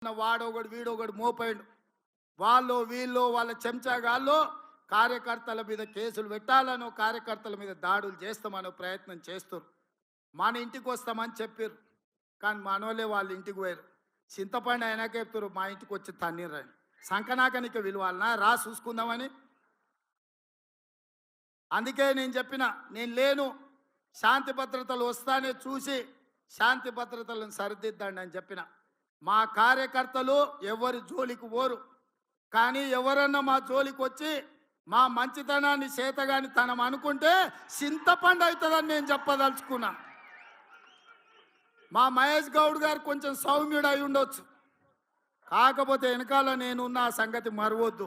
వాడొకడు వీడొకడు మోపాడు. వాళ్ళు వీళ్ళు వాళ్ళ చెంచాగాళ్ళు కార్యకర్తల మీద కేసులు పెట్టాలనో కార్యకర్తల మీద దాడులు చేస్తామనో ప్రయత్నం చేస్తారు. మన ఇంటికి వస్తామని చెప్పారు, కానీ మనోళ్ళే వాళ్ళ ఇంటికి పోయారు. చింతపండు అయినాక చెప్తారు మా ఇంటికి వచ్చి తన్నీరని. సంకనాకనికి విలువాలనా రా చూసుకుందామని. అందుకే నేను చెప్పిన, నేను లేను, శాంతి భద్రతలు వస్తానే చూసి శాంతి భద్రతలను సరిదిద్దండి అని చెప్పిన. మా కార్యకర్తలు ఎవరి జోలికి పోరు, కానీ ఎవరన్నా మా జోలికి వచ్చి మా మంచితనాన్ని చేతగాని తనం అనుకుంటే చింతపండు అవుతుందని నేను చెప్పదలుచుకున్నా. మా మహేష్ గౌడ్ గారు కొంచెం సౌమ్యుడు అయి ఉండొచ్చు, కాకపోతే వెనకాల నేనున్న ఆ సంగతి మరవద్దు.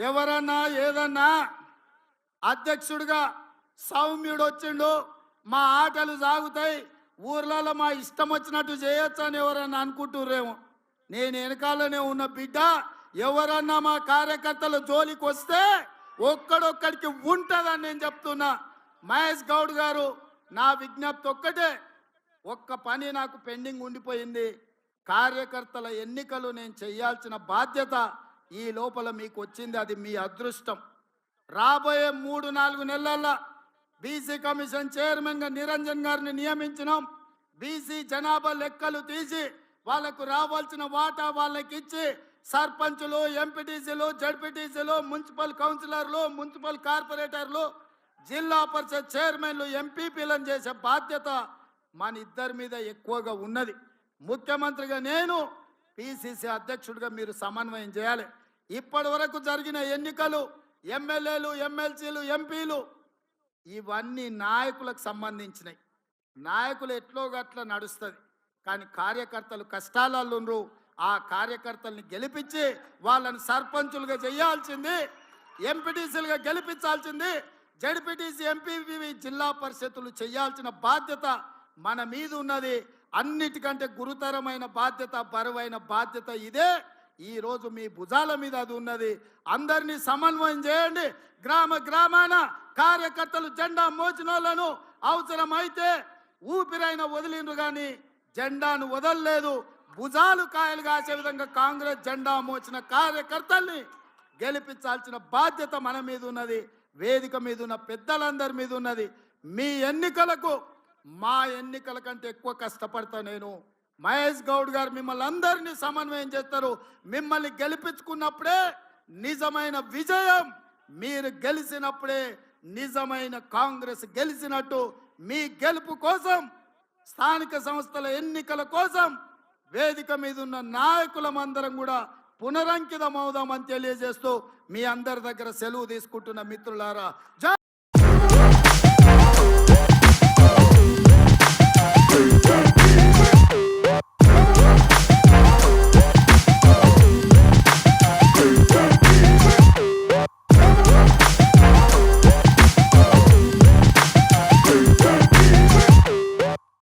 ఎవరన్నా ఏదన్నా అధ్యక్షుడిగా సౌమ్యుడు వచ్చిండు, మా ఆటలు సాగుతాయి, ఊర్లలో మా ఇష్టం వచ్చినట్టు చేయొచ్చు అని ఎవరన్నా అనుకుంటుర్రేమో. నేను వెనకాలనే ఉన్న బిడ్డ, ఎవరన్నా మా కార్యకర్తల జోలికి వస్తే ఒక్కడొక్కడికి ఉంటుందని నేను చెప్తున్నా. మహేష్ గౌడ్ గారు, నా విజ్ఞప్తి ఒక్కటే, ఒక్క పని నాకు పెండింగ్ ఉండిపోయింది. కార్యకర్తల ఎన్నికలు నేను చేయాల్సిన బాధ్యత ఈ లోపల మీకు వచ్చింది, అది మీ అదృష్టం. రాబోయే 3-4 నెలల్లో బీసీ కమిషన్ చైర్మన్గా నిరంజన్ గారిని నియమించినాం. బీసీ జనాభా లెక్కలు తీసి వాళ్ళకు రావాల్సిన వాటా వాళ్ళకి ఇచ్చి సర్పంచులు, ఎంపీటీసీలు, జడ్పీటీసీలు, మున్సిపల్ కౌన్సిలర్లు, మున్సిపల్ కార్పొరేటర్లు, జిల్లా పరిషత్ చైర్మన్లు, ఎంపీపీలను చేసే బాధ్యత మన ఇద్దరి మీద ఎక్కువగా ఉన్నది. ముఖ్యమంత్రిగా నేను, పిసిసి అధ్యక్షుడిగా మీరు సమన్వయం చేయాలి. ఇప్పటి వరకు జరిగిన ఎన్నికలు, ఎమ్మెల్యేలు, ఎమ్మెల్సీలు, ఎంపీలు ఇవన్నీ నాయకులకు సంబంధించినవి. నాయకులు ఎట్లో గట్ల నడుస్తుంది, కానీ కార్యకర్తలు కష్టాలలో ఆ కార్యకర్తల్ని గెలిపించి వాళ్ళని సర్పంచులుగా చేయాల్సింది, ఎంపీటీసీలుగా గెలిపించాల్సింది, జడ్పీటీసీ, ఎంపీపీ, జిల్లా పరిషత్తులు చేయాల్సిన బాధ్యత మన మీద ఉన్నది. అన్నిటికంటే గురుతరమైన బాధ్యత, బరువైన బాధ్యత ఇదే. ఈరోజు మీ భుజాల మీద అది ఉన్నది. అందరినీ సమన్వయం చేయండి. గ్రామ గ్రామాన కార్యకర్తలు జెండా మోచినోళ్లను అవసరమైతే ఊపిరైన వదిలిండ్రు, కానీ జెండాను వదలలేదు. భుజాలు కాయలు కాసే విధంగా కాంగ్రెస్ జెండా మోచిన కార్యకర్తల్ని గెలిపించాల్సిన బాధ్యత మన మీద ఉన్నది, వేదిక మీద ఉన్న పెద్దలందరి మీద ఉన్నది. మీ ఎన్నికలకు మా ఎన్నికల కంటే ఎక్కువ కష్టపడతా నేను. మహేష్ గౌడ్ గారు మిమ్మల్ని అందరినీ సమన్వయం చేస్తారు. మిమ్మల్ని గెలిపించుకున్నప్పుడే నిజమైన విజయం, మీరు గెలిచినప్పుడే నిజమైన కాంగ్రెస్ గెలిచినట్టు. మీ గెలుపు కోసం, స్థానిక సంస్థల ఎన్నికల కోసం వేదిక మీద ఉన్న నాయకులమందరం కూడా పునరంకితం అవుదామని తెలియజేస్తూ మీ అందరి దగ్గర సెలవు తీసుకుంటున్న మిత్రులారా.